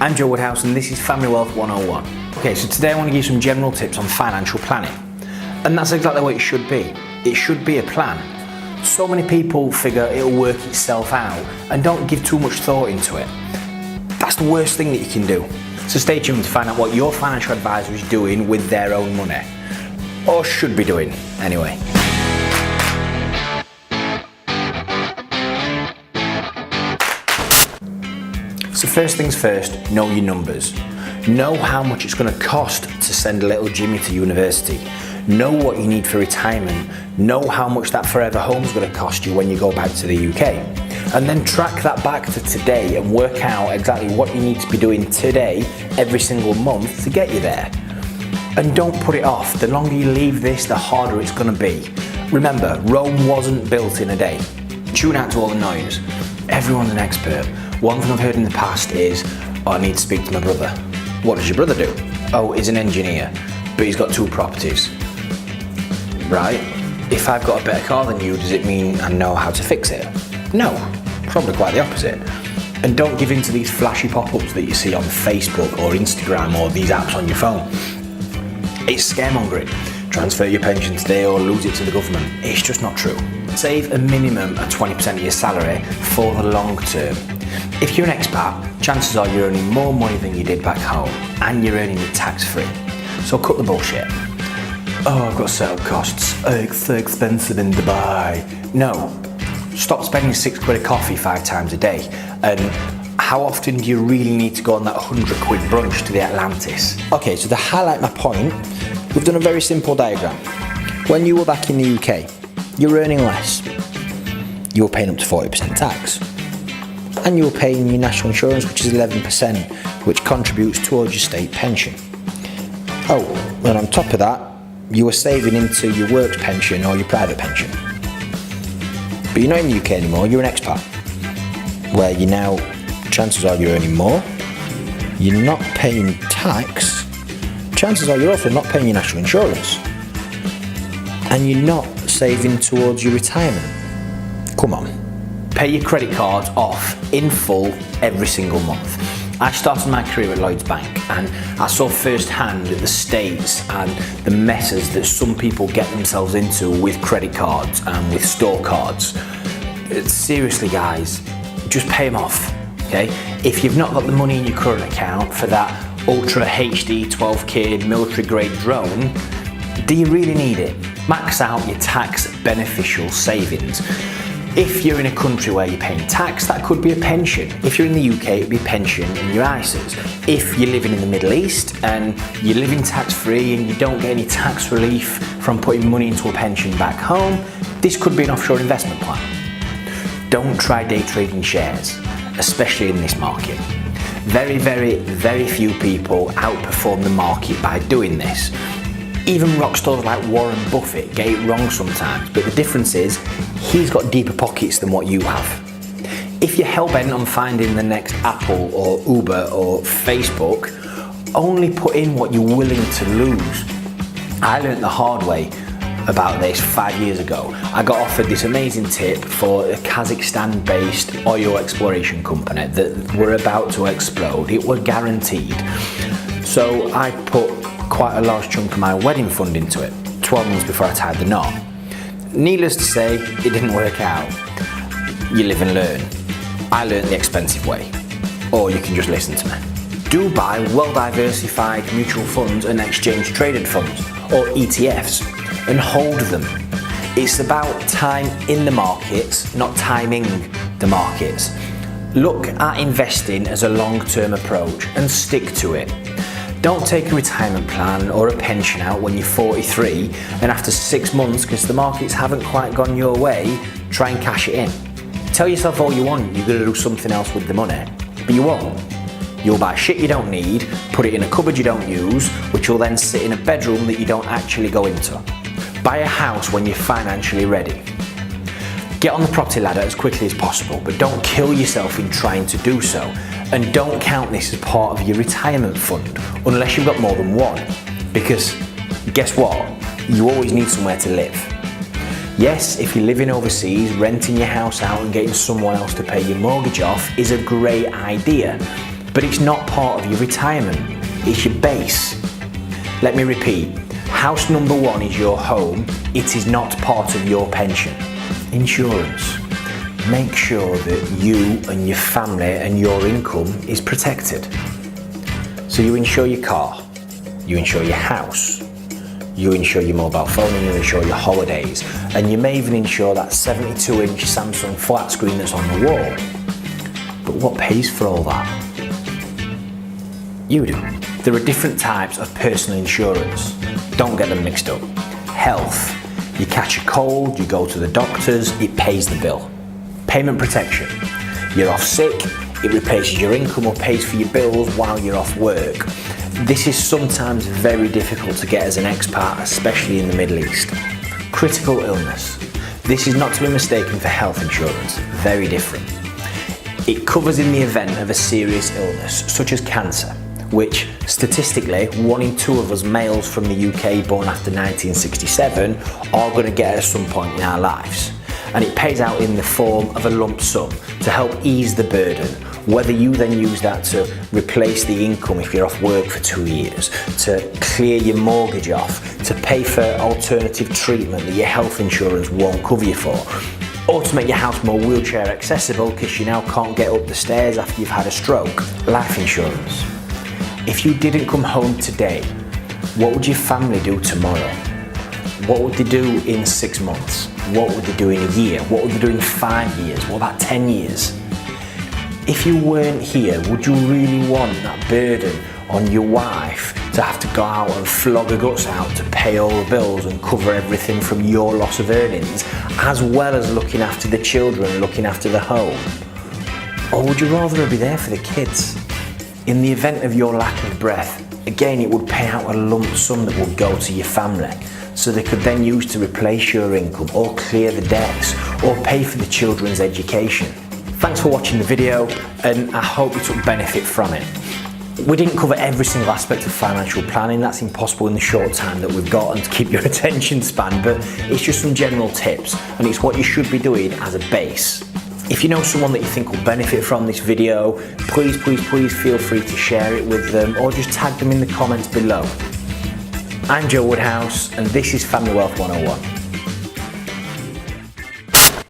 I'm Joe Woodhouse and this is Family Wealth 101. Okay, so today I want to give you some general tips on financial planning. And that's exactly what it should be. It should be a plan. So many people figure it'll work itself out and don't give too much thought into it. That's the worst thing that you can do. So stay tuned to find out what your financial advisor is doing with their own money. Or should be doing, anyway. So first things first, know your numbers. Know how much it's going to cost to send a little Jimmy to university. Know what you need for retirement. Know how much that forever home is going to cost you when you go back to the UK. And then track that back to today and work out exactly what you need to be doing today, every single month to get you there. And don't put it off. The longer you leave this, the harder it's going to be. Remember, Rome wasn't built in a day. Tune out to all the noise. Everyone's an expert. One thing I've heard in the past is, I need to speak to my brother. What does your brother do? Oh, he's an engineer, but he's got 2 properties. Right? If I've got a better car than you, does it mean I know how to fix it? No, probably quite the opposite. And don't give in to these flashy pop-ups that you see on Facebook or Instagram or these apps on your phone. It's scaremongering. Transfer your pension today or lose it to the government. It's just not true. Save a minimum of 20% of your salary for the long term. If you're an expat, chances are you're earning more money than you did back home and you're earning it tax-free. So cut the bullshit. Oh, I've got setup costs. Oh, it's so expensive in Dubai. No, stop spending £6 a coffee 5 times a day. And how often do you really need to go on that £100 brunch to the Atlantis? Okay, so to highlight my point, we've done a very simple diagram. When you were back in the UK, you were earning less. You were paying up to 40% tax. And you were paying your national insurance, which is 11%, which contributes towards your state pension. Oh, and on top of that, you were saving into your work pension or your private pension. But you're not in the UK anymore, you're an expat, where you now, chances are you're earning more, you're not paying tax, chances are you're also not paying your national insurance, and you're not saving towards your retirement. Come on. Pay your credit cards off in full every single month. I started my career at Lloyds Bank and I saw firsthand the states and the messes that some people get themselves into with credit cards and with store cards. Seriously guys, just pay them off, okay? If you've not got the money in your current account for that Ultra HD 12K military grade drone, do you really need it? Max out your tax beneficial savings. If you're in a country where you're paying tax, that could be a pension. If you're in the UK, it'd be a pension in your ISAs. If you're living in the Middle East and you're living tax-free and you don't get any tax relief from putting money into a pension back home, this could be an offshore investment plan. Don't try day trading shares, especially in this market. Very, very, very few people outperform the market by doing this. Even rock stars like Warren Buffett get it wrong sometimes, but the difference is he's got deeper pockets than what you have. If you're hell-bent on finding the next Apple or Uber or Facebook, only put in what you're willing to lose. I learned the hard way about this 5 years ago. I got offered this amazing tip for a Kazakhstan-based oil exploration company that were about to explode. It was guaranteed. So I put quite a large chunk of my wedding fund into it, 12 months before I tied the knot. Needless to say, it didn't work out. You live and learn. I learned the expensive way, or you can just listen to me. Do buy well-diversified mutual funds and exchange-traded funds, or ETFs, and hold them. It's about time in the markets, not timing the markets. Look at investing as a long-term approach and stick to it. Don't take a retirement plan or a pension out when you're 43 and after 6 months, because the markets haven't quite gone your way, try and cash it in. Tell yourself all you want you're going to do something else with the money, but you won't. You'll buy shit you don't need, put it in a cupboard you don't use, which will then sit in a bedroom that you don't actually go into. Buy a house when you're financially ready. Get on the property ladder as quickly as possible, but don't kill yourself in trying to do so. And don't count this as part of your retirement fund, unless you've got more than one. Because guess what? You always need somewhere to live. Yes, if you're living overseas, renting your house out and getting someone else to pay your mortgage off is a great idea. but it's not part of your retirement. It's your base. Let me repeat, house number one is your home. It is not part of your pension. Insurance. Make sure that you and your family and your income is protected. So you insure your car, you insure your house, you insure your mobile phone, and you insure your holidays, and you may even insure that 72-inch Samsung flat screen that's on the wall. But what pays for all that? You do. There are different types of personal insurance. Don't get them mixed up. Health. You catch a cold, you go to the doctors, it pays the bill. Payment protection. You're off sick, it replaces your income or pays for your bills while you're off work. This is sometimes very difficult to get as an expat, especially in the Middle East. Critical illness. This is not to be mistaken for health insurance, very different. It covers in the event of a serious illness, such as cancer, which statistically 1 in 2 of us males from the UK born after 1967 are going to get at some point in our lives. And it pays out in the form of a lump sum to help ease the burden, whether you then use that to replace the income if you're off work for 2 years, to clear your mortgage off, to pay for alternative treatment that your health insurance won't cover you for, or to make your house more wheelchair accessible because you now can't get up the stairs after you've had a stroke. Life insurance. If you didn't come home today, what would your family do tomorrow? What would they do in 6 months? What would they do in a year? What would they do in 5 years? What about 10 years? If you weren't here, would you really want that burden on your wife to have to go out and flog her guts out to pay all the bills and cover everything from your loss of earnings, as well as looking after the children, looking after the home? Or would you rather be there for the kids? In the event of your lack of breath, again, it would pay out a lump sum that would go to your family, so they could then use to replace your income or clear the debts or pay for the children's education. Thanks for watching the video, and I hope you took benefit from it. We didn't cover every single aspect of financial planning. That's impossible in the short time that we've got and to keep your attention span, but it's just some general tips, and it's what you should be doing as a base. If you know someone that you think will benefit from this video, please feel free to share it with them or just tag them in the comments below. I'm Joe Woodhouse, and this is Family Wealth 101.